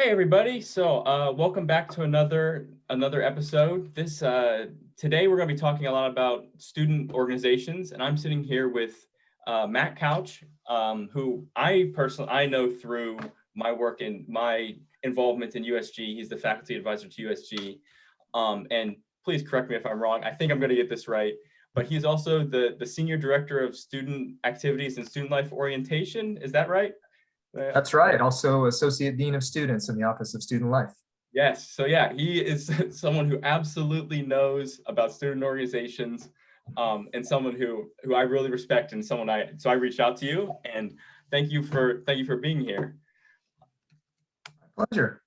Hey everybody! Welcome back to another episode. Today we're going to be talking a lot about student organizations, and I'm sitting here with Matt Couch, who I know through my work and my involvement in USG. He's the faculty advisor to USG, and please correct me if I'm wrong. I think I'm going to get this right, but he's also the senior director of student activities and student life orientation. Is that right? That's right. Also Associate Dean of Students in the Office of Student Life. Yes. So yeah, he is someone who absolutely knows about student organizations, and someone who I really respect, and so I reached out to you, and thank you for being here. My pleasure.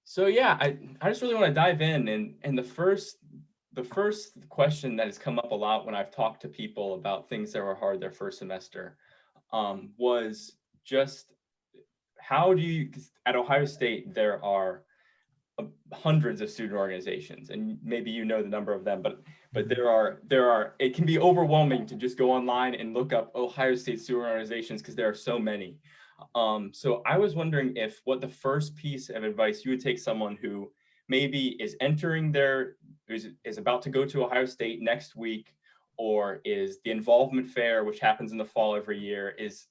So yeah, I just really want to dive in, and the first question that has come up a lot when I've talked to people about things that were hard their first semester, was just how do you, at Ohio State, there are hundreds of student organizations, and maybe you know the number of them, but there are, it can be overwhelming to just go online and look up Ohio State student organizations because there are so many. So I was wondering what the first piece of advice you would take someone who maybe is is about to go to Ohio State next week, or is the involvement fair, which happens in the fall every year, is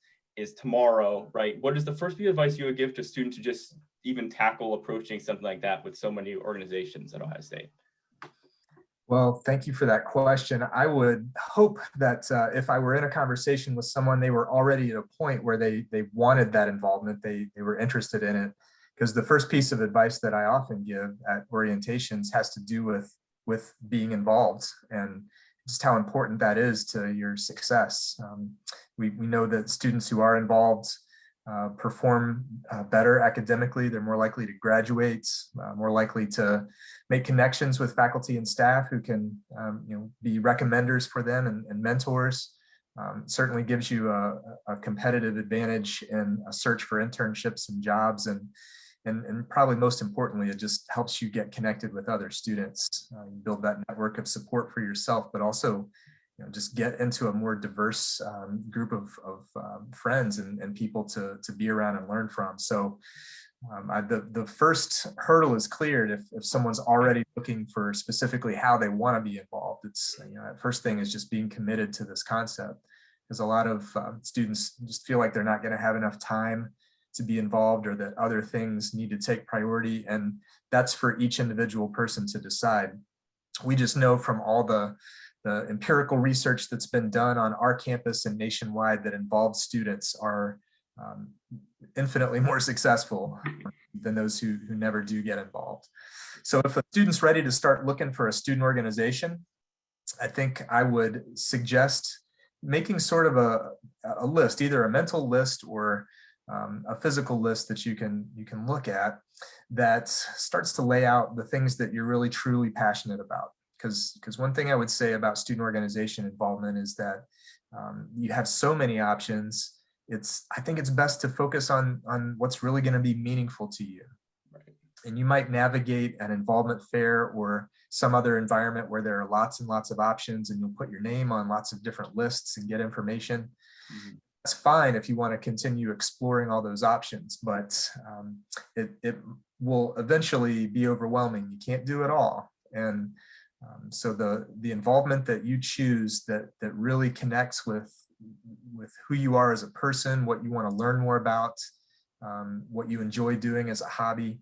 tomorrow, right? What is the first piece of advice you would give to a student to just even tackle approaching something like that with so many organizations at Ohio State? Well, thank you for that question. I would hope that if I were in a conversation with someone, they were already at a point where they wanted that involvement, they were interested in it. Because the first piece of advice that I often give at orientations has to do with being involved and just how important that is to your success. We know that students who are involved perform better academically. They're more likely to graduate, more likely to make connections with faculty and staff who can be recommenders for them and mentors. Certainly gives you a competitive advantage in a search for internships and jobs, and probably most importantly, it just helps you get connected with other students. You build that network of support for yourself, but also just get into a more diverse group of friends and people to be around and learn from. So the first hurdle is cleared if someone's already looking for specifically how they want to be involved. It's that first thing is just being committed to this concept, because a lot of students just feel like they're not going to have enough time to be involved, or that other things need to take priority, and that's for each individual person to decide. We just know from all the empirical research that's been done on our campus and nationwide that involved students are infinitely more successful than those who never do get involved. So if a student's ready to start looking for a student organization, I think I would suggest making sort of a list, either a mental list or a physical list that you can look at, that starts to lay out the things that you're really truly passionate about. Because one thing I would say about student organization involvement is that you have so many options. I think it's best to focus on what's really going to be meaningful to you. Right. And you might navigate an involvement fair or some other environment where there are lots and lots of options, and you'll put your name on lots of different lists and get information. Mm-hmm. That's fine if you want to continue exploring all those options, but it will eventually be overwhelming. You can't do it all. And so the involvement that you choose that really connects with who you are as a person, what you want to learn more about, what you enjoy doing as a hobby,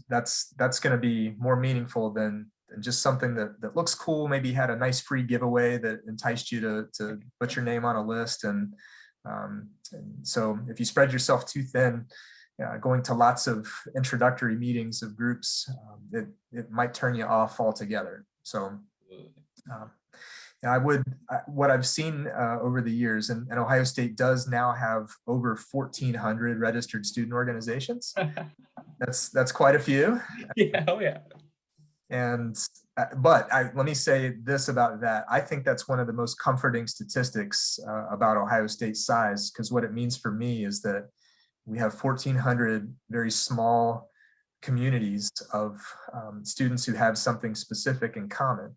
that's going to be more meaningful than just something that looks cool, maybe had a nice free giveaway that enticed you to put your name on a list. And so if you spread yourself too thin, going to lots of introductory meetings of groups, it might turn you off altogether. So what I've seen over the years, and Ohio State does now have over 1,400 registered student organizations. That's quite a few. Yeah, oh yeah. And but let me say this about that. I think that's one of the most comforting statistics about Ohio State's size, because what it means for me is that we have 1,400 very small communities of students who have something specific in common.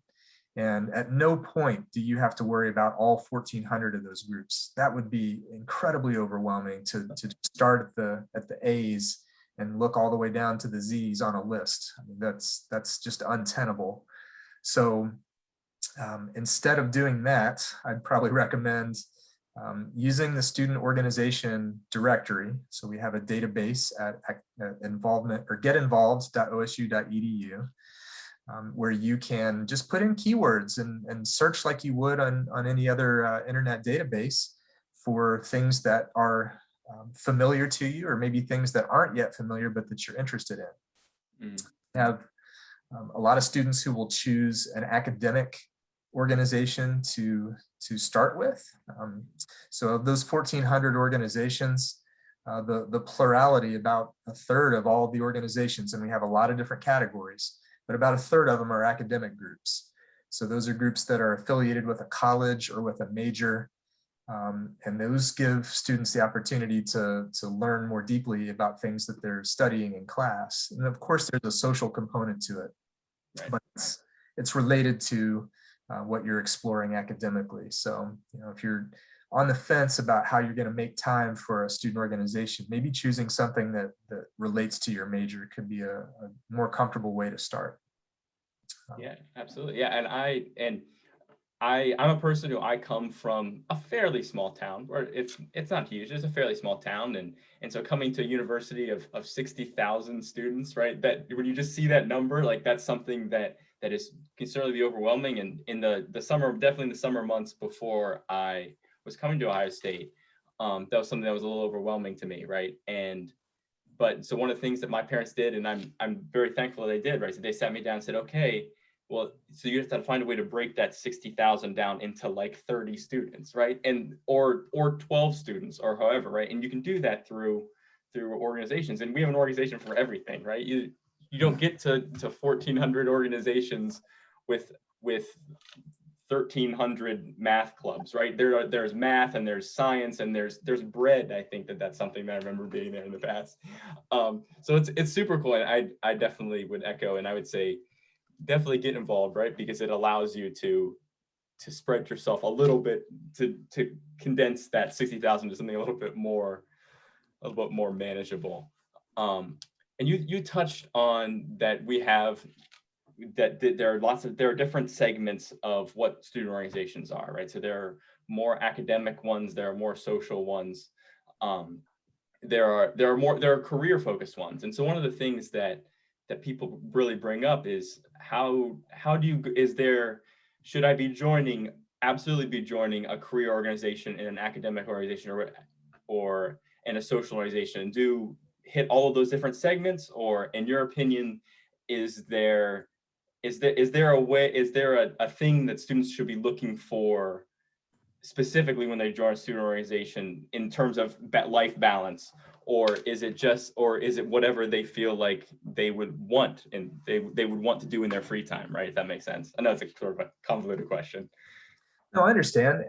And at no point do you have to worry about all 1,400 of those groups. That would be incredibly overwhelming to start at the A's and look all the way down to the Z's on a list. I mean, that's just untenable. So instead of doing that, I'd probably recommend using the student organization directory. So we have a database at involvement or getinvolved.osu.edu. Where you can just put in keywords and search like you would on any other internet database for things that are familiar to you, or maybe things that aren't yet familiar but that you're interested in. We have a lot of students who will choose an academic organization to start with. So of those 1,400 organizations, the plurality, about a third of all the organizations, and we have a lot of different categories, but about a third of them are academic groups. So those are groups that are affiliated with a college or with a major, and those give students the opportunity to learn more deeply about things that they're studying in class. And of course, there's a social component to it, right, but it's related to what you're exploring academically. So, you know, if you're on the fence about how you're going to make time for a student organization, maybe choosing something that relates to your major could be a more comfortable way to start. Yeah, absolutely. Yeah, I'm a person who I come from a fairly small town, where it's not huge, it's a fairly small town, and so coming to a university of 60,000 students, right? That when you just see that number, like that's something that is can certainly be overwhelming. And in the summer, definitely in the summer months before I was coming to Ohio State, that was something that was a little overwhelming to me, right? But so one of the things that my parents did, and I'm very thankful they did, right? So they sat me down and said, okay, well, so you have to find a way to break that 60,000 down into like 30 students, right? And or 12 students or however, right? And you can do that through organizations. And we have an organization for everything, right? You don't get to 1,400 organizations with 1,300 math clubs, right? There's math and there's science and there's bread. I think that's something that I remember being there in the past. So it's super cool. And I definitely would echo, and I would say definitely get involved, right? Because it allows you to spread yourself a little bit, to condense that 60,000 to something a little bit more manageable. And you touched on that we have that there are different segments of what student organizations are, right? So there are more academic ones, there are more social ones, there are career focused ones. And so one of the things that people really bring up is should I be absolutely be joining a career organization in an academic organization or in a social organization, and do hit all of those different segments? Or in your opinion, is there a thing that students should be looking for specifically when they join a student organization in terms of life balance? Or is it whatever they feel like they would want and they would want to do in their free time, right? If that makes sense. I know it's a sort of a convoluted question. No, I understand.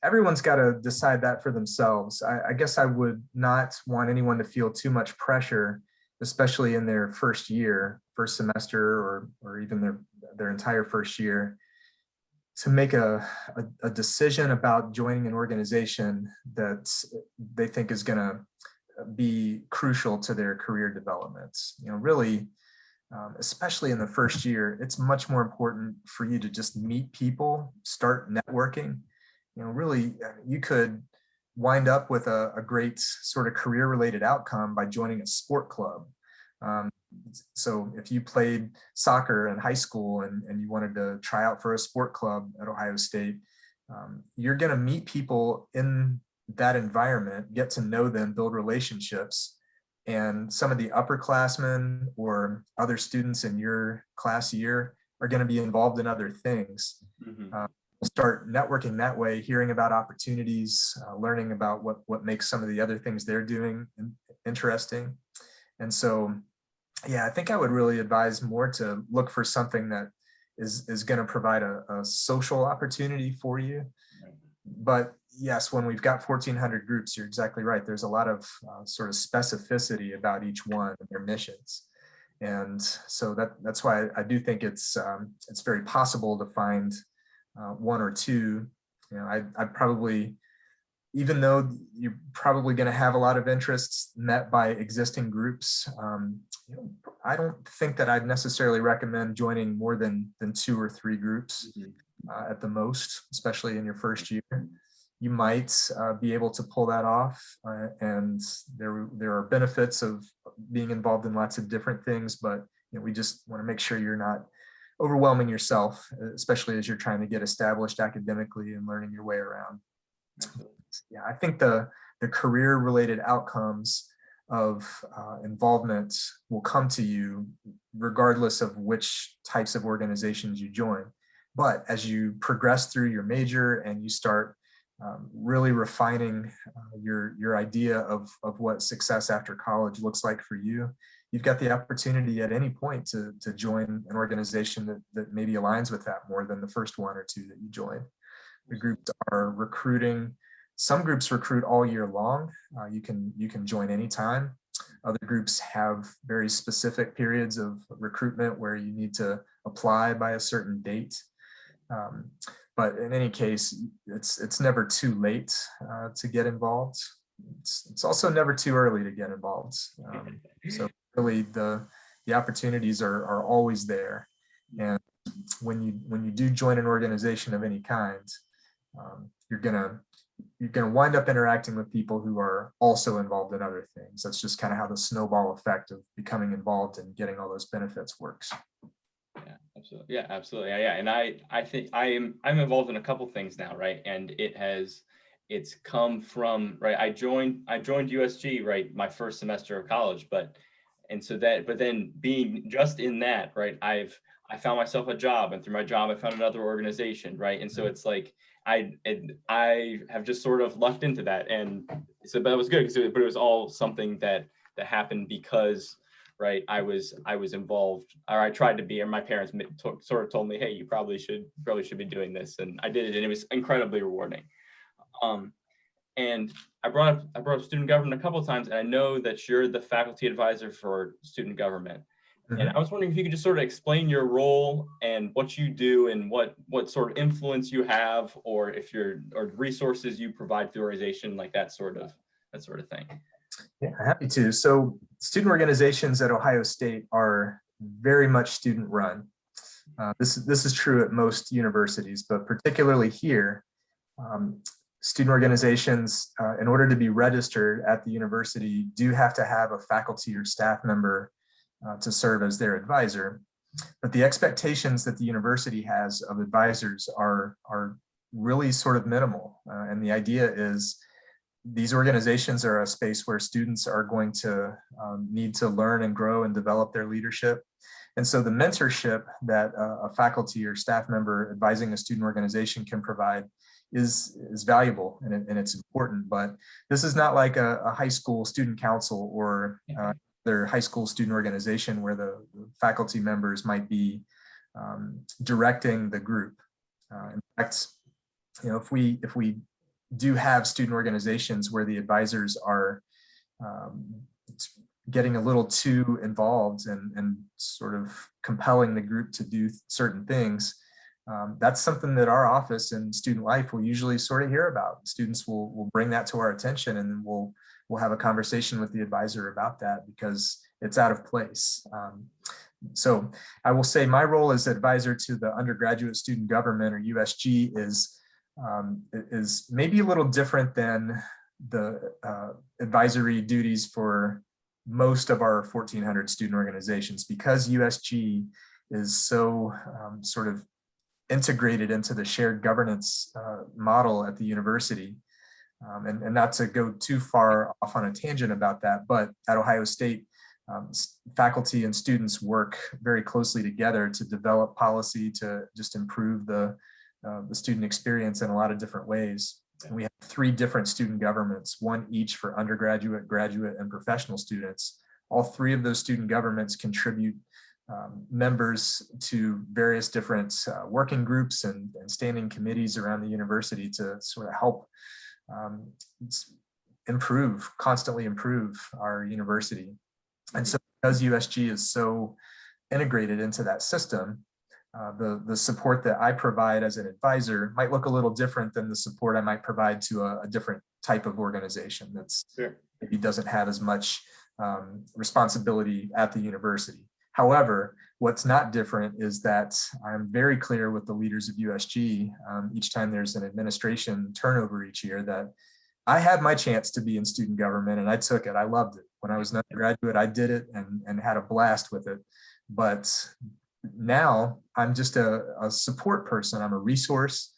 Everyone's got to decide that for themselves. I guess I would not want anyone to feel too much pressure, especially in their first semester, or even their entire first year, to make a decision about joining an organization that they think is going to be crucial to their career development. You know, really, especially in the first year, it's much more important for you to just meet people, start networking. You know, really, you could wind up with a great sort of career-related outcome by joining a sport club. So if you played soccer in high school and you wanted to try out for a sport club at Ohio State, you're going to meet people in that environment, get to know them, build relationships. And some of the upperclassmen or other students in your class year are going to be involved in other things. We'll start networking that way, hearing about opportunities, learning about what makes some of the other things they're doing interesting. And so, yeah, I think I would really advise more to look for something that is going to provide a social opportunity for you. But yes, when we've got 1,400 groups, you're exactly right. There's a lot of sort of specificity about each one and their missions. And so that's why I do think it's very possible to find one or two. You know, I probably, even though you're probably going to have a lot of interests met by existing groups, you know, I don't think that I'd necessarily recommend joining more than 2 or 3 groups at the most, especially in your first year. You might be able to pull that off, and there are benefits of being involved in lots of different things, but you know, we just want to make sure you're not overwhelming yourself, especially as you're trying to get established academically and learning your way around. Yeah, I think the career related outcomes of involvement will come to you regardless of which types of organizations you join. But as you progress through your major and you start really refining your idea of what success after college looks like for you, you've got the opportunity at any point to join an organization that maybe aligns with that more than the first 1 or 2 that you join. The groups are recruiting. Some groups recruit all year long. You can join anytime. Other groups have very specific periods of recruitment where you need to apply by a certain date. But in any case, it's never too late to get involved. It's also never too early to get involved. So really the opportunities are always there. And when you do join an organization of any kind, you're gonna wind up interacting with people who are also involved in other things. That's just kind of how the snowball effect of becoming involved and getting all those benefits works. Yeah, absolutely. Yeah, absolutely. Yeah. And I think I'm involved in a couple things now, right? And it's come from, right. I joined USG, right, my first semester of college, but then being just in that, right, I found myself a job, and through my job I found another organization, right? And so it's like I have just sort of lucked into that, and so that was good, but it was all something that happened because, right, I was involved, or I tried to be, or my parents sort of told me, hey, you probably should be doing this, and I did it, and it was incredibly rewarding. And I brought up student government a couple of times, and I know that you're the faculty advisor for student government. And I was wondering if you could just sort of explain your role and what you do and what sort of influence you have, or resources you provide to the organization, like that sort of thing. Yeah, happy to. So student organizations at Ohio State are very much student run. This is true at most universities, but particularly here, student organizations, in order to be registered at the university, do have to have a faculty or staff member to serve as their advisor. But the expectations that the university has of advisors are really sort of minimal. And the idea is these organizations are a space where students are going to need to learn and grow and develop their leadership. And so the mentorship that a faculty or staff member advising a student organization can provide is valuable, and it's important. But this is not like a high school student council or their high school student organization where the faculty members might be directing the group. In fact, you know, if we do have student organizations where the advisors are getting a little too involved and sort of compelling the group to do certain things, that's something that our office and student life will usually sort of hear about. Students will bring that to our attention, and then we'll have a conversation with the advisor about that because it's out of place. So I will say my role as advisor to the Undergraduate Student Government, or USG, is maybe a little different than the advisory duties for most of our 1,400 student organizations, because USG is so sort of integrated into the shared governance model at the university. And not to go too far off on a tangent about that, but at Ohio State, faculty and students work very closely together to develop policy to just improve the student experience in a lot of different ways. And we have 3 different student governments, one each for undergraduate, graduate, and professional students. All 3 of those student governments contribute members to various different working groups and standing committees around the university to sort of help constantly improve our university. And so because USG is so integrated into that system, the support that I provide as an advisor might look a little different than the support I might provide to a different type of organization that's Sure. maybe doesn't have as much responsibility at the university. However, what's not different is that I'm very clear with the leaders of USG each time there's an administration turnover each year that I had my chance to be in student government and I took it. I loved it. When I was an undergraduate, I did it and had a blast with it. But now I'm just a support person. I'm a resource.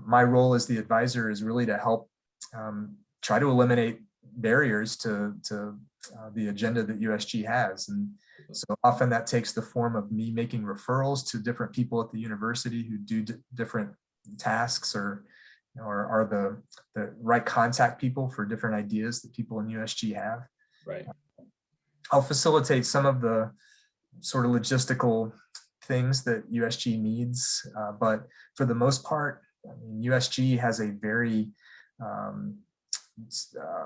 My role as the advisor is really to help try to eliminate barriers to the agenda that USG has. And so often that takes the form of me making referrals to different people at the university who do different tasks or are the right contact people for different ideas that people in USG have. Right. I'll facilitate some of the sort of logistical things that USG needs, but for the most part, I mean, USG has a very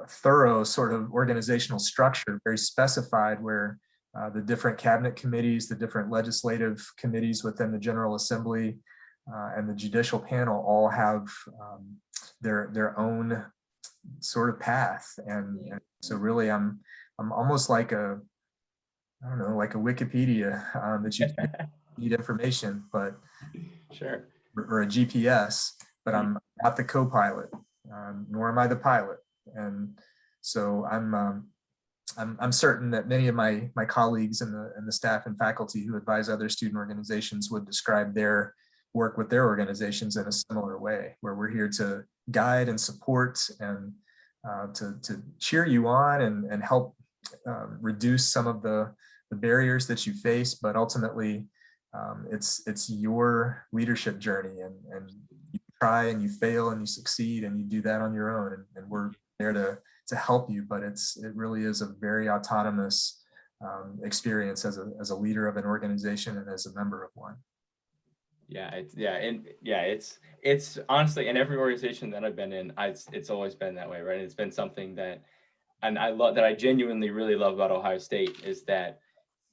thorough sort of organizational structure, very specified, where the different cabinet committees, the different legislative committees within the General Assembly and the judicial panel all have their own sort of path. And so really I'm almost like a, I don't know, like a Wikipedia that you need information, but sure, or a GPS, but I'm not the co-pilot, nor am I the pilot. And so I'm certain that many of my colleagues and the staff and faculty who advise other student organizations would describe their work with their organizations in a similar way, where we're here to guide and support and to cheer you on and help reduce some of the barriers that you face, but ultimately it's your leadership journey, and you try and you fail and you succeed and you do that on your own, and we're there to help you, but it really is a very autonomous experience as a leader of an organization and as a member of one. It's honestly, in every organization that I've been in, it's always been that way, right? It's been something that, and I love that, I genuinely really love about Ohio State, is that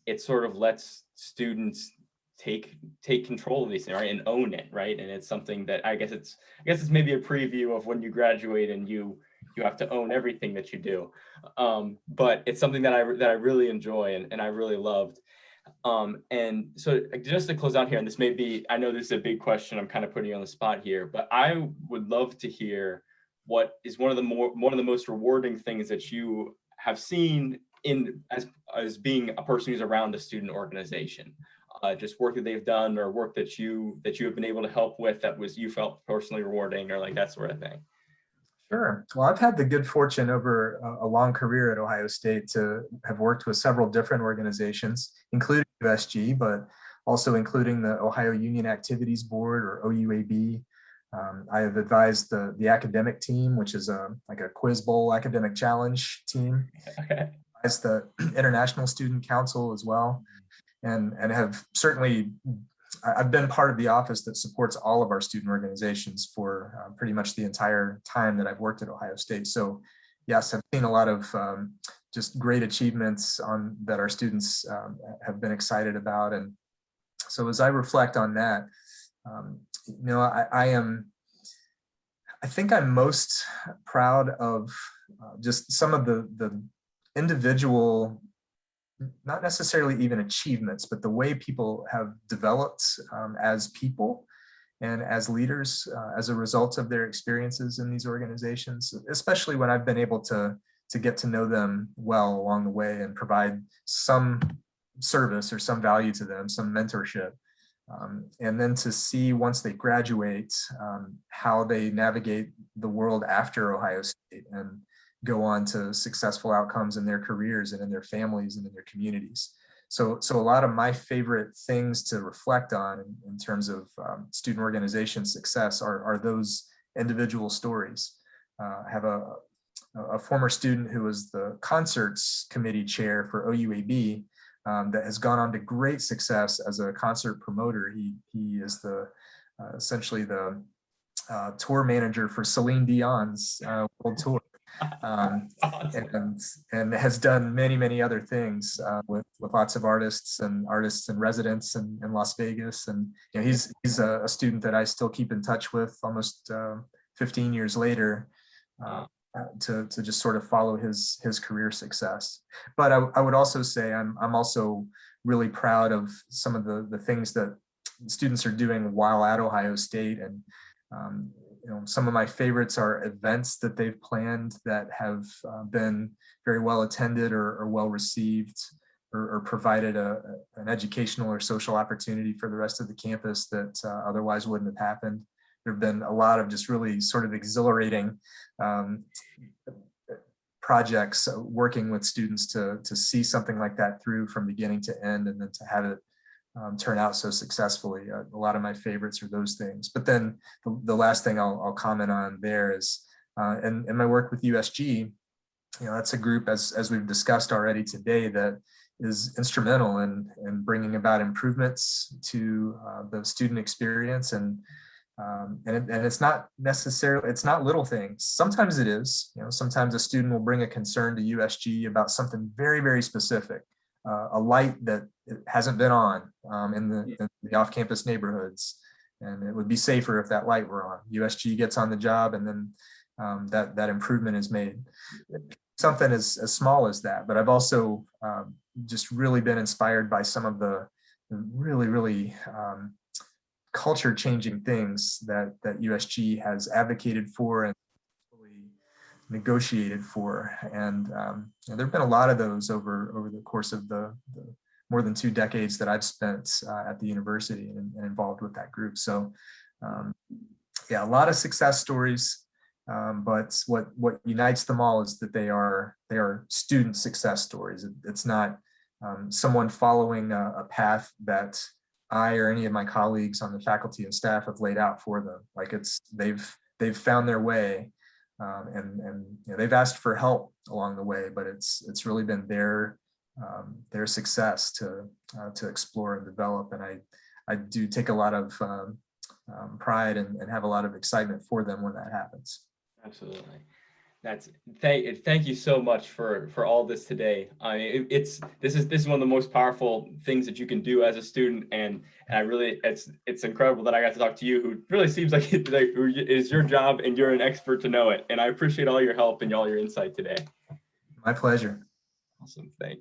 it sort of lets students take control of these things, right, and own it, right? And it's something that I guess it's maybe a preview of when you graduate and you have to own everything that you do, but it's something that I really enjoy and I really loved. And so just to close out here, and this may be, I know this is a big question, I'm kind of putting you on the spot here, but I would love to hear what is one of the most rewarding things that you have seen in as being a person who's around a student organization, just work that they've done or work that you have been able to help with that you felt personally rewarding, or like that sort of thing. Sure. Well, I've had the good fortune over a long career at Ohio State to have worked with several different organizations, including USG, but also including the Ohio Union Activities Board, or OUAB. I have advised the academic team, which is like a quiz bowl academic challenge team. Okay. As the International Student Council as well, and have certainly, I've been part of the office that supports all of our student organizations for pretty much the entire time that I've worked at Ohio State. So yes, I've seen a lot of just great achievements that our students have been excited about. And so as I reflect on that, I think I'm most proud of just some of the individual, not necessarily even achievements, but the way people have developed as people and as leaders as a result of their experiences in these organizations, especially when I've been able to get to know them well along the way and provide some service or some value to them, some mentorship. And then to see once they graduate, how they navigate the world after Ohio State and go on to successful outcomes in their careers and in their families and in their communities. So a lot of my favorite things to reflect on in terms of student organization success are those individual stories. I have a former student who was the concerts committee chair for OUAB that has gone on to great success as a concert promoter. He is essentially the tour manager for Celine Dion's world tour. Awesome. And has done many other things with lots of artists in residence in Las Vegas. And he's a student that I still keep in touch with almost 15 years later. To just sort of follow his career success. But I would also say I'm also really proud of some of the things that students are doing while at Ohio State. And some of my favorites are events that they've planned that have been very well attended or well received, or provided an educational or social opportunity for the rest of the campus that otherwise wouldn't have happened. There have been a lot of just really sort of exhilarating projects working with students to see something like that through from beginning to end, and then to have it turn out so successfully. A lot of my favorites are those things. But then the last thing I'll comment on there is in my work with USG, that's a group, as we've discussed already today, that is instrumental in bringing about improvements to the student experience. And it's not necessarily, it's not little things. Sometimes it is, sometimes a student will bring a concern to USG about something very specific, a light that hasn't been on in the off-campus neighborhoods, and it would be safer if that light were on. USG gets on the job, and then that improvement is made. Something as small as that. But I've also just really been inspired by some of the really culture changing things that USG has advocated for and negotiated for. And there have been a lot of those over the course of the more than 2 decades that I've spent at the university and involved with that group. So a lot of success stories, but what unites them all is that they are student success stories. It's not someone following a path that I or any of my colleagues on the faculty and staff have laid out for them. Like they've found their way, and they've asked for help along the way, but it's really been their success to explore and develop. And I do take a lot of pride and have a lot of excitement for them when that happens. Absolutely. Thank you so much for all this today. I mean, this is one of the most powerful things that you can do as a student, and I really, it's incredible that I got to talk to you, who really seems like it is your job, and you're an expert to know it. And I appreciate all your help and all your insight today. My pleasure. Awesome. Thanks.